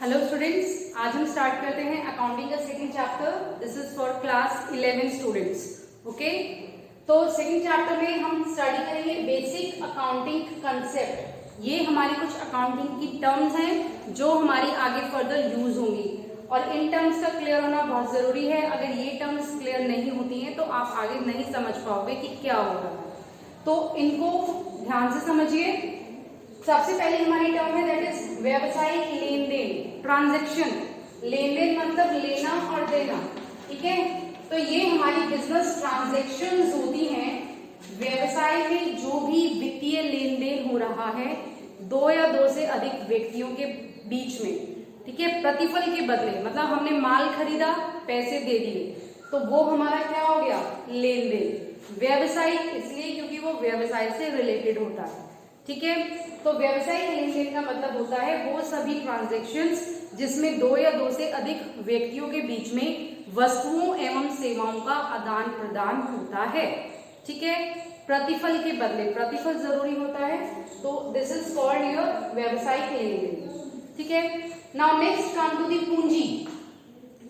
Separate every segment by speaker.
Speaker 1: Hello students, आज हम start करते हैं अकाउंटिंग का second chapter. This is for class 11 students. Okay, तो सेकंड चैप्टर में हम स्टडी करेंगे बेसिक अकाउंटिंग कंसेप्ट। ये हमारी कुछ अकाउंटिंग की टर्म्स हैं जो हमारी आगे फर्दर यूज होंगी और इन टर्म्स का क्लियर होना बहुत जरूरी है। अगर ये टर्म्स क्लियर नहीं होती हैं तो आप आगे नहीं समझ पाओगे कि क्या हो रहा है, तो इनको ध्यान से समझिए। सबसे पहले हमारी टर्म है दैट इज व्यवसायिक लेन देन, ट्रांजैक्शन। लेन देन मतलब लेना और देना, ठीक है। तो ये हमारी बिजनेस ट्रांजैक्शंस होती हैं। व्यवसाय में जो भी वित्तीय लेन देन हो रहा है दो या दो से अधिक व्यक्तियों के बीच में, ठीक है, प्रतिफल के बदले, मतलब हमने माल खरीदा, पैसे दे दिए, तो वो हमारा क्या हो गया, लेन देन। व्यवसायिक इसलिए क्योंकि वो व्यवसाय से रिलेटेड होता है, ठीक है। तो व्यवसायिक लेन देन का मतलब होता है वो सभी ट्रांजैक्शंस जिसमें दो या दो से अधिक व्यक्तियों के बीच में वस्तुओं एवं सेवाओं का आदान प्रदान होता है, ठीक है, प्रतिफल के बदले। प्रतिफल जरूरी होता है, तो दिस इज कॉल्ड योर व्यवसायिक लेन देन, ठीक है। Now next come to the punji.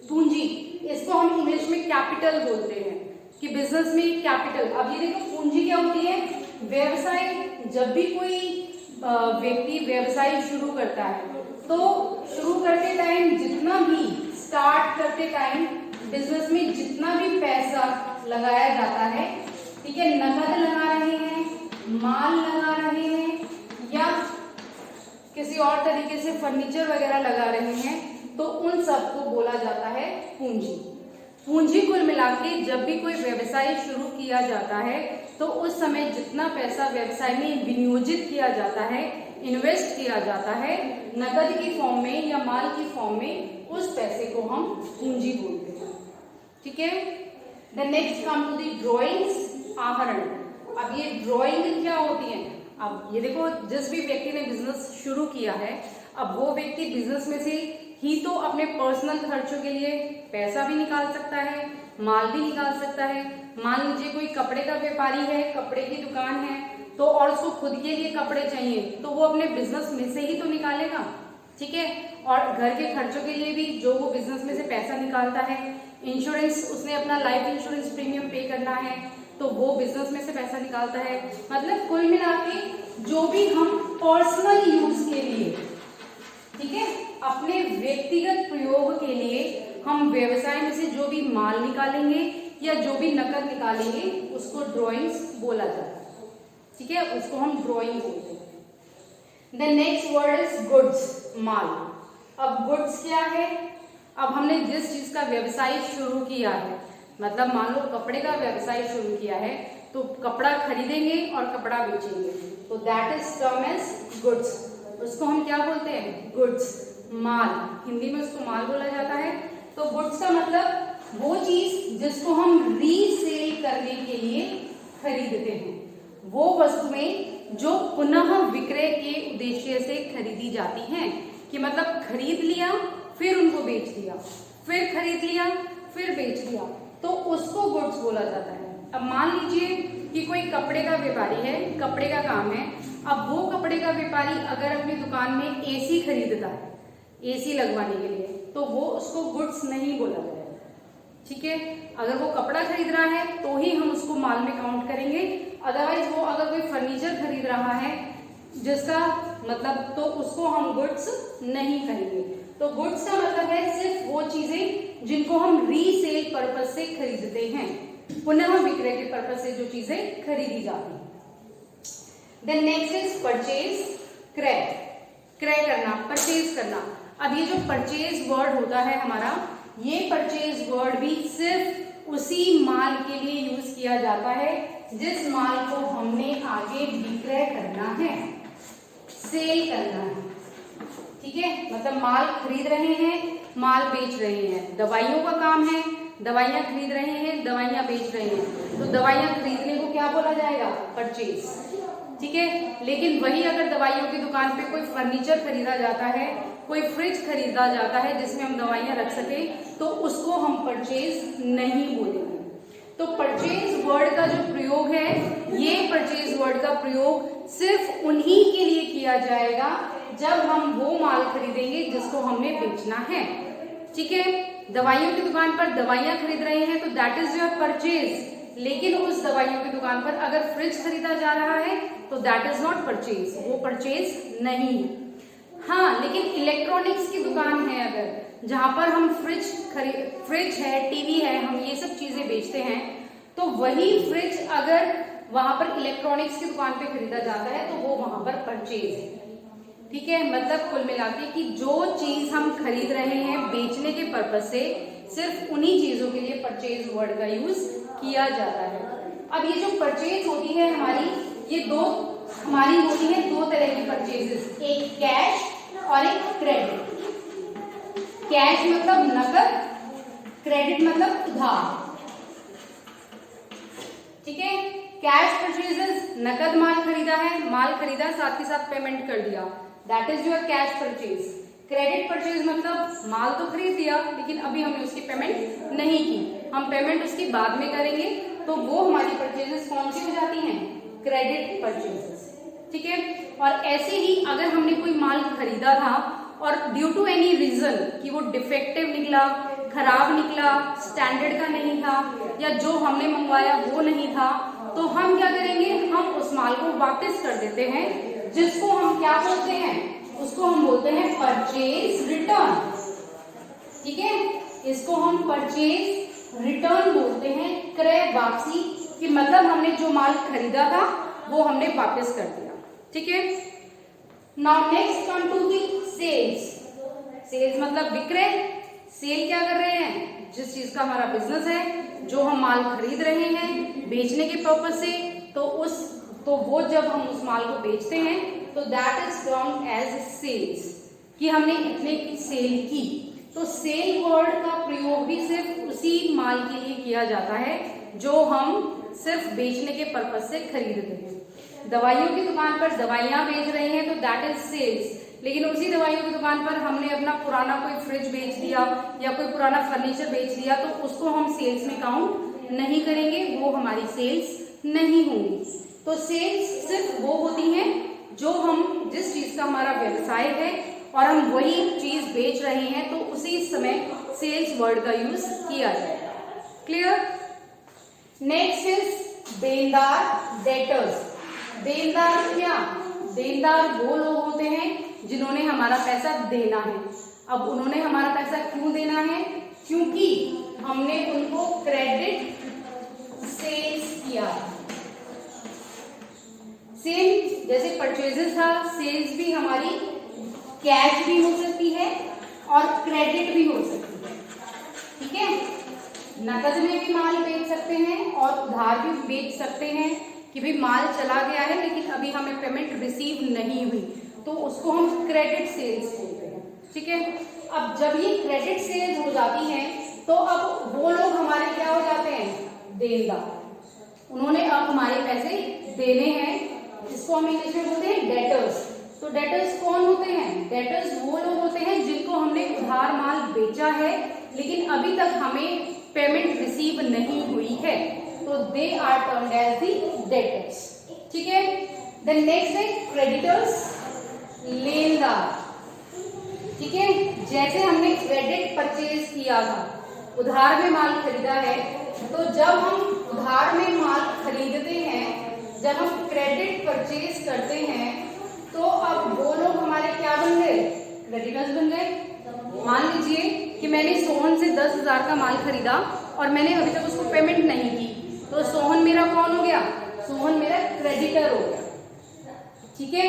Speaker 1: पूंजी, इसको हम इंग्लिश में कैपिटल बोलते हैं कि बिजनेस में कैपिटल। अब ये देखो पूंजी क्या होती है, व्यवसाय, जब भी कोई व्यक्ति व्यवसाय शुरू करता है तो शुरू करते टाइम जितना भी स्टार्ट करते टाइम बिजनेस में जितना भी पैसा लगाया जाता है, ठीक है, नकद लगा रहे हैं, माल लगा रहे हैं या किसी और तरीके से फर्नीचर वगैरह लगा रहे हैं, तो उन सबको बोला जाता है पूंजी। पूंजी कुल मिला के जब भी कोई व्यवसाय शुरू किया जाता है तो उस समय जितना पैसा व्यवसाय में विनियोजित किया जाता है, इन्वेस्ट किया जाता है नकद की फॉर्म में या माल की फॉर्म में, उस पैसे को हम पूंजी बोलते हैं, ठीक है। The next come to the drawings, आहरण। अब ये ड्रॉइंग क्या होती है, अब ये देखो जिस भी व्यक्ति ने बिजनेस शुरू किया है, अब वो व्यक्ति बिजनेस में से ही तो अपने पर्सनल खर्चों के लिए पैसा भी निकाल सकता है, माल भी निकाल सकता है। मान लीजिए कोई कपड़े का व्यापारी है, कपड़े की दुकान है, तो और उसको खुद के लिए कपड़े चाहिए तो वो अपने बिजनेस में से ही तो निकालेगा, ठीक है। और घर के खर्चों के लिए भी जो वो बिजनेस में से पैसा निकालता है, इंश्योरेंस, उसने अपना लाइफ इंश्योरेंस प्रीमियम पे करना है तो वो बिजनेस में से पैसा निकालता है। मतलब कुल मिला के जो भी हम पर्सनल यूज के लिए, ठीक है, अपने व्यक्तिगत प्रयोग के लिए हम व्यवसाय में से जो भी माल निकालेंगे या जो भी नकद निकालेंगे उसको ड्रॉइंग्स बोला जाता है, ठीक है, उसको हम ड्रॉइंग बोलते हैं। The next word is goods, माल। अब गुड्स क्या है, अब हमने जिस चीज का व्यवसाय शुरू किया है, मतलब मान लो कपड़े का व्यवसाय शुरू किया है तो कपड़ा खरीदेंगे और कपड़ा बेचेंगे, तो that is term as goods. उसको हम क्या बोलते हैं, गुड्स, माल। हिंदी में उसको माल बोला जाता है। तो गुड्स का मतलब वो चीज जिसको हम रीसेल करने के लिए खरीदते हैं, वो वस्तुएं जो पुनः विक्रय के उद्देश्य से खरीदी जाती हैं, कि मतलब खरीद लिया फिर उनको बेच दिया, फिर खरीद लिया फिर बेच दिया, तो उसको गुड्स बोला जाता है। अब मान लीजिए कि कोई कपड़े का व्यापारी है, कपड़े का काम है, अब वो कपड़े का व्यापारी अगर अपनी दुकान में एसी खरीदता है, एसी लगवाने के लिए, तो वो उसको गुड्स नहीं बोला जाएगा, ठीक है। अगर वो कपड़ा खरीद रहा है तो ही हम उसको माल में काउंट करेंगे, अदरवाइज वो अगर कोई फर्नीचर खरीद रहा है जिसका मतलब, तो उसको हम गुड्स नहीं कहेंगे। तो गुड्स का मतलब है सिर्फ वो चीजें जिनको हम रीसेल पर्पस से खरीदते हैं, पुनः विक्रय के पर्पस से जो चीजें खरीदी जाती हैं। देन नेक्स्ट इज परचेज, क्रय। क्रय करना, परचेज करना। अब ये जो परचेज वर्ड होता है हमारा, ये परचेज वर्ड भी सिर्फ उसी माल के लिए यूज किया जाता है जिस माल को हमने आगे विक्रय करना है, सेल करना है, ठीक है। मतलब माल खरीद रहे हैं, माल बेच रहे हैं। दवाइयों का काम है, दवाइयां खरीद रहे हैं, दवाइयां बेच रहे हैं, तो दवाइयां खरीदने को क्या बोला जाएगा, परचेज, ठीक है। लेकिन वही अगर दवाइयों की दुकान पे कोई फर्नीचर खरीदा जाता है, कोई फ्रिज खरीदा जाता है जिसमें हम दवाइयां रख सके, तो उसको हम परचेज नहीं बोलेंगे। तो परचेज वर्ड का जो प्रयोग है, ये परचेज वर्ड का प्रयोग सिर्फ उन्हीं के लिए किया जाएगा जब हम वो माल खरीदेंगे जिसको हमने बेचना है। ठीक है, दवाइयों की दुकान पर दवाइयां खरीद रहे हैं तो दैट इज योर परचेज, लेकिन उस दवाइयों की दुकान पर अगर फ्रिज खरीदा जा रहा है तो दैट इज नॉट परचेज, वो परचेज नहीं है। हाँ, लेकिन इलेक्ट्रॉनिक्स की दुकान है अगर, जहां पर हम फ्रिज है, टीवी है, हम ये सब चीजें बेचते हैं, तो वही फ्रिज अगर वहां पर इलेक्ट्रॉनिक्स की दुकान पे खरीदा जाता है तो वो वहां पर परचेज है। ठीक है, मतलब कुल मिला के कि जो चीज हम खरीद रहे हैं बेचने के पर्पज से, सिर्फ उन्हीं चीजों के लिए परचेज वर्ड का यूज किया जाता है। अब ये जो परचेज होती है हमारी, ये हमारी होती है दो तरह की परचेजेस, एक कैश और एक क्रेडिट। कैश मतलब नकद, क्रेडिट मतलब उधार। ठीक है, कैश परचेजेस, नकद माल खरीदा है, माल खरीदा साथ ही साथ पेमेंट कर दिया, that is your cash purchase. Credit purchase मतलब माल तो खरीद दिया लेकिन अभी हमने उसकी पेमेंट नहीं की, हम पेमेंट उसकी बाद में करेंगे, तो वो हमारी परचेजेस कौन सी हो जाती हैं? Credit purchases. ठीक है, और ऐसे ही अगर हमने कोई माल खरीदा था और ड्यू टू एनी रीजन कि वो डिफेक्टिव निकला, खराब निकला, स्टैंडर्ड का नहीं था, या जो हमने मंगवाया वो नहीं था, तो हम क्या करेंगे? हम उस माल को वापस कर देते हैं, जिसको हम क्या बोलते हैं? उसको हम बोलते हैं परचेज रिटर्न। ठीक है, इसको हम परचेज रिटर्न बोलते हैं, क्रय वापसी, कि मतलब हमने जो माल खरीदा था वो हमने वापस कर दिया। ठीक है, now next come to the sales. Sales मतलब विक्रय। सेल क्या कर रहे हैं? जिस चीज का हमारा बिजनेस है, जो हम माल खरीद रहे हैं बेचने के पर्पज से, तो वो जब हम उस माल को बेचते हैं तो that is termed as sales, कि हमने इतने की सेल की। तो सेल वर्ड का प्रयोग भी सिर्फ उसी माल के लिए किया जाता है जो हम सिर्फ बेचने के पर्पज से खरीदते हैं। दवाइयों की दुकान पर दवाइयां बेच रहे हैं तो दैट इज सेल्स, लेकिन उसी दवाइयों की दुकान पर हमने अपना पुराना कोई फ्रिज बेच दिया या कोई पुराना फर्नीचर बेच दिया तो उसको हम सेल्स में काउंट नहीं करेंगे, वो हमारी सेल्स नहीं होंगी। तो सेल्स सिर्फ वो होती हैं जो हम जिस चीज का हमारा व्यवसाय है और हम वही चीज बेच रहे हैं तो उसी समय सेल्स वर्ड का यूज किया जाएगा। क्लियर? नेक्स्ट इज देनदार, डेटर्स। देनदार क्या? देनदार वो लोग होते हैं जिन्होंने हमारा पैसा देना है। अब उन्होंने हमारा पैसा क्यों देना है? क्योंकि हमने उनको क्रेडिट सेल्स किया। सेम जैसे परचेजेस था, सेल्स भी हमारी कैश भी हो सकती है और क्रेडिट भी हो सकती है। ठीक है, नकद में भी माल बेच सकते हैं और उधार भी बेच सकते हैं कि भाई माल चला गया है लेकिन अभी हमें पेमेंट रिसीव नहीं हुई, तो उसको हम क्रेडिट सेल्स बोलते हैं। ठीक है, अब जब ये क्रेडिट सेल्स हो जाती है तो अब वो लोग हमारे क्या हो जाते हैं? देनदार। उन्होंने अब हमारे पैसे देने हैं, इसको हम इंग्लिश में बोलते हैं डेटर्स। तो डेटर्स कौन होते हैं? डेटर्स वो लोग होते हैं जिनको हमने उधार माल बेचा है लेकिन अभी तक हमें पेमेंट रिसीव नहीं हुई है, तो they are termed as the debtors. ठीक है, देन नेक्स्ट है क्रेडिटर्स, लेनदार। ठीक है, जैसे हमने क्रेडिट परचेज किया था, उधार में माल खरीदा है, तो जब हम उधार में माल खरीदते हैं, जब हम क्रेडिट परचेज करते हैं, तो अब वो लोग हमारे क्या बन गए? क्रेडिटर्स बन गए। मान लीजिए कि मैंने सोहन से 10,000 का माल खरीदा और मैंने अभी तक उसको पेमेंट नहीं की, तो सोहन मेरा कौन हो गया? सोहन मेरा क्रेडिटर हो गया। ठीक है,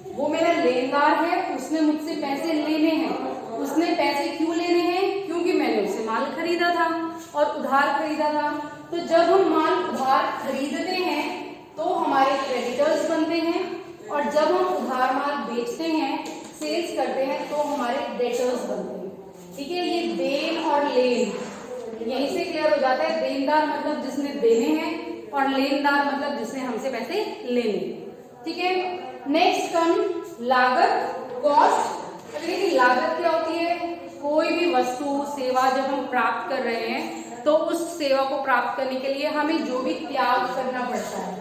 Speaker 1: वो मेरा लेनदार है, उसने मुझसे पैसे लेने हैं। उसने पैसे क्यों लेने हैं? क्योंकि मैंने उससे माल खरीदा था और उधार खरीदा था। तो जब हम माल उधार खरीदते हैं तो हमारे क्रेडिटर्स बनते हैं, और जब हम उधार माल बेचते हैं, सेल्स करते हैं, तो हमारे डेटर्स बनते हैं। ठीक है, ये देन और लेन यहीं से क्लियर हो जाता है। देनदार मतलब जिसने देने हैं और लेनदार मतलब जिसने हमसे पैसे लेने। ठीक है, नेक्स्ट कम लागत, कॉस्ट। देखिए लागत क्या होती है? कोई भी वस्तु सेवा जब हम प्राप्त कर रहे हैं तो उस सेवा को प्राप्त करने के लिए हमें जो भी त्याग करना पड़ता है,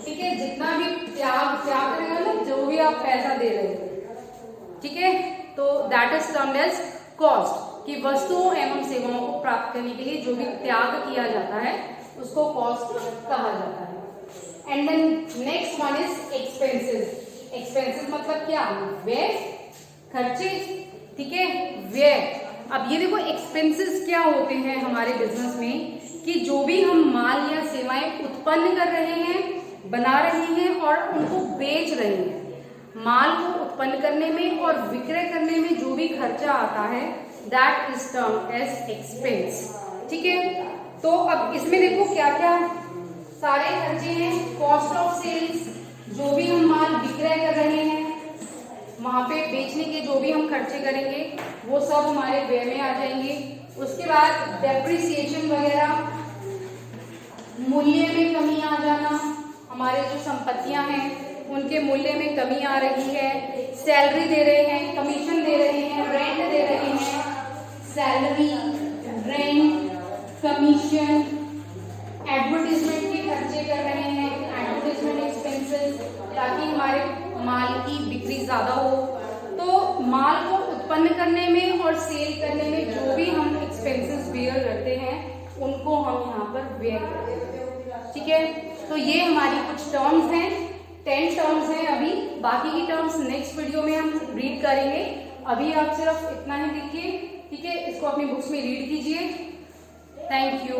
Speaker 1: ठीक है, जितना भी त्याग करेंगे ना, जो भी आप पैसा दे रहे हो, ठीक है, तो that is termed as cost, कि वस्तुओं एवं सेवाओं को प्राप्त करने के लिए जो भी त्याग किया जाता है उसको कॉस्ट कहा जाता है। And then next one is expenses. Expenses मतलब क्या? व्यय, खर्चे, ठीक है, व्यय। अब ये देखो एक्सपेंसेस क्या होते हैं हमारे बिजनेस में, कि जो भी हम माल या सेवाएं उत्पन्न कर रहे हैं, बना रहे हैं और उनको बेच रहे हैं, माल को उत्पन्न करने में और विक्रय करने में जो भी खर्चा आता है that is termed as expense, ठीक है। तो अब इसमें देखो क्या क्या सारे खर्चे हैं। कॉस्ट ऑफ सेल्स, जो भी हम माल विक्रय कर रहे हैं, वहां पे बेचने के जो भी हम खर्चे करेंगे वो सब हमारे व्यय में आ जाएंगे। उसके बाद डेप्रिसिएशन वगैरह, मूल्य में कमी आ जाना, हमारे जो संपत्तियां हैं उनके मूल्य में कमी आ रही है। सैलरी दे रहे हैं, कमीशन दे रहे हैं, रेंट दे रहे हैं, सैलरी, रेंट, कमीशन, एडवर्टीजमेंट के खर्चे कर रहे हैं, एडवर्टीजमेंट एक्सपेंसेस, ताकि हमारे माल की बिक्री ज्यादा हो। तो माल को उत्पन्न करने में और सेल करने में जो भी हम एक्सपेंसेस बेयर करते हैं उनको हम यहाँ पर व्यय करते हैं, ठीक है। तो ये हमारी कुछ टर्म्स हैं, 10 टर्म्स हैं अभी, बाकी की टर्म्स नेक्स्ट वीडियो में हम रीड करेंगे। अभी आप सिर्फ इतना ही देखिए, ठीक है, इसको अपनी बुक्स में रीड कीजिए। Thank you.